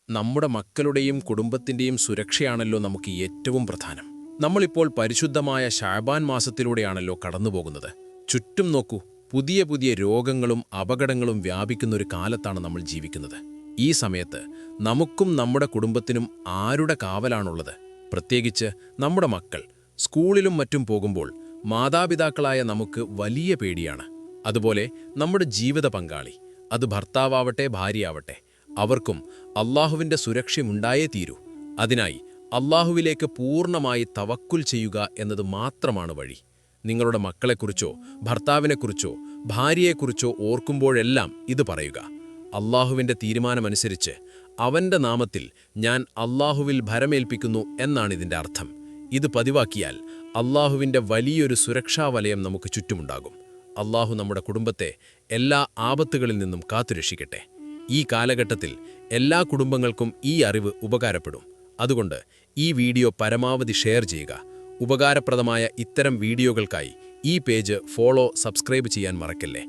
നമ്മുടെ മക്കളുടെയും കുടുംബത്തിൻ്റെയും സുരക്ഷയാണല്ലോ നമുക്ക് ഏറ്റവും പ്രധാനം. നമ്മളിപ്പോൾ പരിശുദ്ധമായ ശഅബാൻ മാസത്തിലൂടെയാണല്ലോ കടന്നുപോകുന്നത്. ചുറ്റും നോക്കൂ, പുതിയ പുതിയ രോഗങ്ങളും അപകടങ്ങളും വ്യാപിക്കുന്നൊരു കാലത്താണ് നമ്മൾ ജീവിക്കുന്നത്. ഈ സമയത്ത് നമുക്കും നമ്മുടെ കുടുംബത്തിനും ആരുടെ കാവലാണുള്ളത്? പ്രത്യേകിച്ച് നമ്മുടെ മക്കൾ സ്കൂളിലും മറ്റും പോകുമ്പോൾ മാതാപിതാക്കളായ നമുക്ക് വലിയ പേടിയാണ്. അതുപോലെ നമ്മുടെ ജീവിത പങ്കാളി, അത് ഭർത്താവാവട്ടെ ഭാര്യയാവട്ടെ, അവർക്കും അള്ളാഹുവിൻ്റെ സുരക്ഷയുണ്ടായേ തീരൂ. അതിനായി അള്ളാഹുവിലേക്ക് പൂർണ്ണമായി തവക്കുൽ ചെയ്യുക എന്നത് മാത്രമാണ് വഴി. നിങ്ങളുടെ മക്കളെക്കുറിച്ചോ ഭർത്താവിനെക്കുറിച്ചോ ഭാര്യയെക്കുറിച്ചോ ഓർക്കുമ്പോഴെല്ലാം ഇത് പറയുക: അള്ളാഹുവിൻ്റെ തീരുമാനമനുസരിച്ച് അവൻ്റെ നാമത്തിൽ ഞാൻ അള്ളാഹുവിൽ ഭരമേൽപ്പിക്കുന്നു എന്നാണിതിൻ്റെ അർത്ഥം. ഇത് പതിവാക്കിയാൽ അള്ളാഹുവിൻ്റെ വലിയൊരു സുരക്ഷാവലയം നമുക്ക് ചുറ്റുമുണ്ടാകും. അള്ളാഹു നമ്മുടെ കുടുംബത്തെ എല്ലാ ആപത്തുകളിൽ നിന്നും കാത്തുരക്ഷിക്കട്ടെ. ഈ കാലഘട്ടത്തിൽ എല്ലാ കുടുംബങ്ങൾക്കും ഈ അറിവ് ഉപകാരപ്പെടും. അതുകൊണ്ട് ഈ വീഡിയോ പരമാവധി ഷെയർ ചെയ്യുക. ഉപകാരപ്രദമായ ഇത്തരം വീഡിയോകൾക്കായി ഈ പേജ് ഫോളോ, സബ്സ്ക്രൈബ് ചെയ്യാൻ മറക്കല്ലേ.